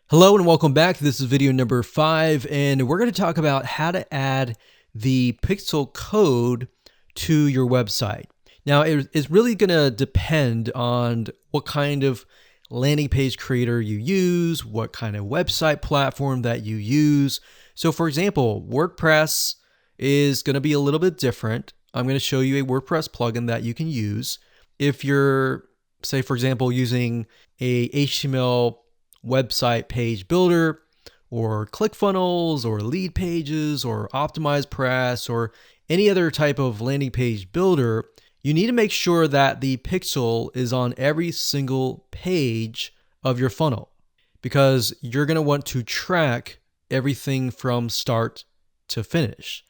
Hello and welcome back. This is video number 5, and we're going to talk about how to add the pixel code to your website. Now, it's really going to depend on what kind of landing page creator you use, what kind of website platform that you use. So for example, WordPress is going to be a little bit different. I'm going to show you a WordPress plugin that you can use. If you're, say, for example, using a HTML website page builder or ClickFunnels or Lead Pages or OptimizePress or any other type of landing page builder, you need to make sure that the pixel is on every single page of your funnel, because you're going to want to track everything from start to finish.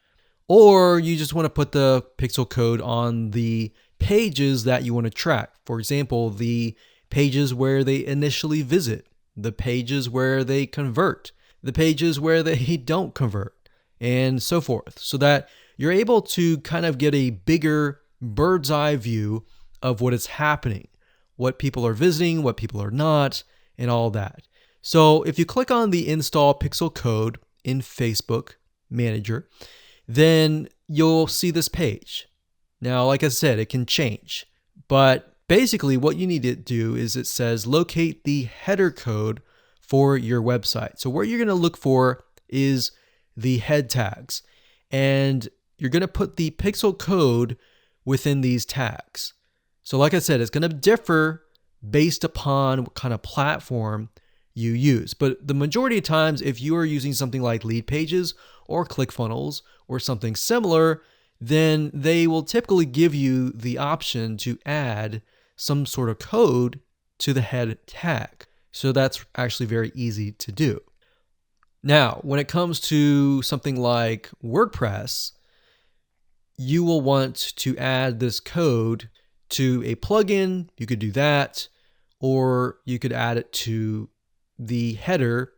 Or you just want to put the pixel code on the pages that you want to track. For example, the pages where they initially visit, the pages where they convert, the pages where they don't convert, and so forth, so that you're able to kind of get a bigger bird's eye view of what is happening, what people are visiting, what people are not, and all that. So if you click on the install pixel code in Facebook Manager, then you'll see this page. Now, like I said, it can change, but basically what you need to do is it says locate the header code for your website. So what you're going to look for is the head tags, and you're going to put the pixel code within these tags. So like I said, it's going to differ based upon what kind of platform you use. But the majority of times, if you are using something like Lead Pages or ClickFunnels or something similar, then they will typically give you the option to add some sort of code to the head tag. So that's actually very easy to do. Now, when it comes to something like WordPress, you will want to add this code to a plugin. You could do that, or you could add it to the header.php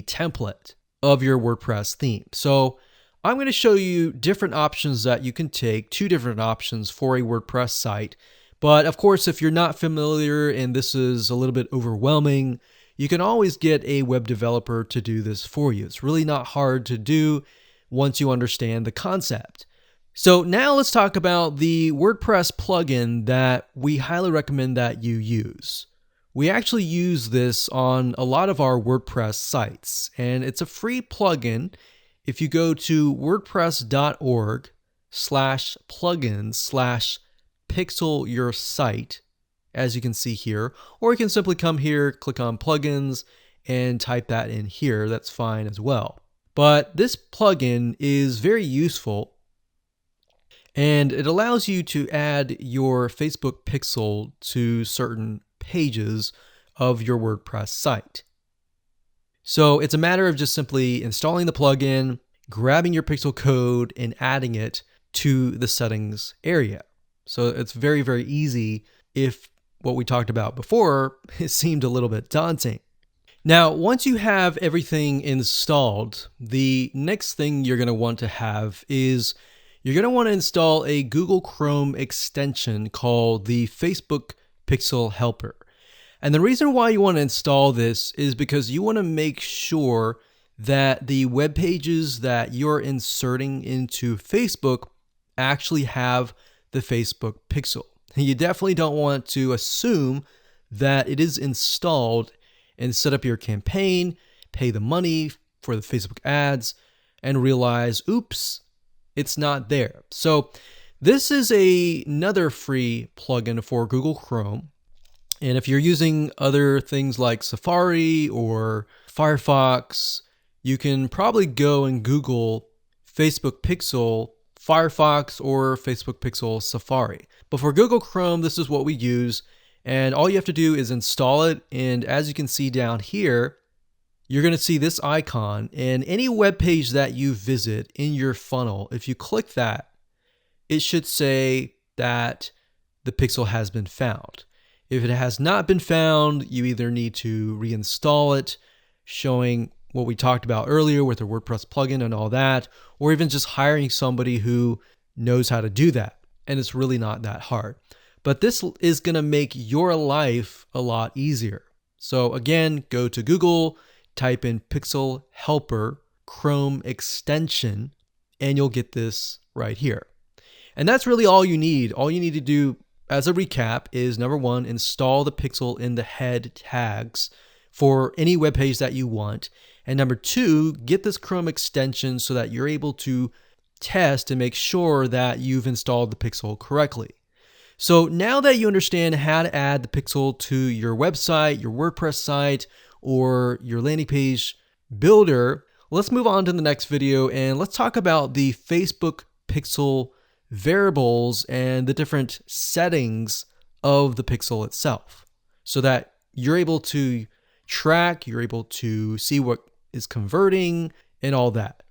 template of your WordPress theme. So I'm going to show you different options that you can take, 2 different options for a WordPress site. But of course, if you're not familiar and this is a little bit overwhelming, you can always get a web developer to do this for you. It's really not hard to do once you understand the concept. So now let's talk about the WordPress plugin that we highly recommend that you use. We actually use this on a lot of our WordPress sites, and it's a free plugin. If you go to wordpress.org/plugins/pixel-your-site, as you can see here, or you can simply come here, click on plugins, and type that in here. That's fine as well. But this plugin is very useful, and it allows you to add your Facebook pixel to certain pages of your WordPress site. So it's a matter of just simply installing the plugin, grabbing your pixel code, and adding it to the settings area. So it's very, very easy if what we talked about before it seemed a little bit daunting. Now, once you have everything installed, the next thing you're going to want to have is you're going to want to install a Google Chrome extension called the Facebook Pixel Helper. And the reason why you want to install this is because you want to make sure that the web pages that you're inserting into Facebook actually have the Facebook pixel. You definitely don't want to assume that it is installed and set up your campaign, pay the money for the Facebook ads, and realize, oops, it's not there. So this is another free plugin for Google Chrome. And if you're using other things like Safari or Firefox, you can probably go and Google Facebook Pixel Firefox or Facebook Pixel Safari. But for Google Chrome, this is what we use. And all you have to do is install it. And as you can see down here, you're going to see this icon. And any web page that you visit in your funnel, if you click that, it should say that the pixel has been found. If it has not been found, you either need to reinstall it, showing what we talked about earlier with the WordPress plugin and all that, or even just hiring somebody who knows how to do that. And it's really not that hard. But this is going to make your life a lot easier. So again, go to Google, type in Pixel Helper Chrome extension, and you'll get this right here. And that's really all you need. All you need to do as a recap is number one, install the pixel in the head tags for any web page that you want. And number two, get this Chrome extension so that you're able to test and make sure that you've installed the pixel correctly. So now that you understand how to add the pixel to your website, your WordPress site, or your landing page builder, let's move on to the next video and let's talk about the Facebook pixel variables and the different settings of the pixel itself so that you're able to track, you're able to see what is converting and all that.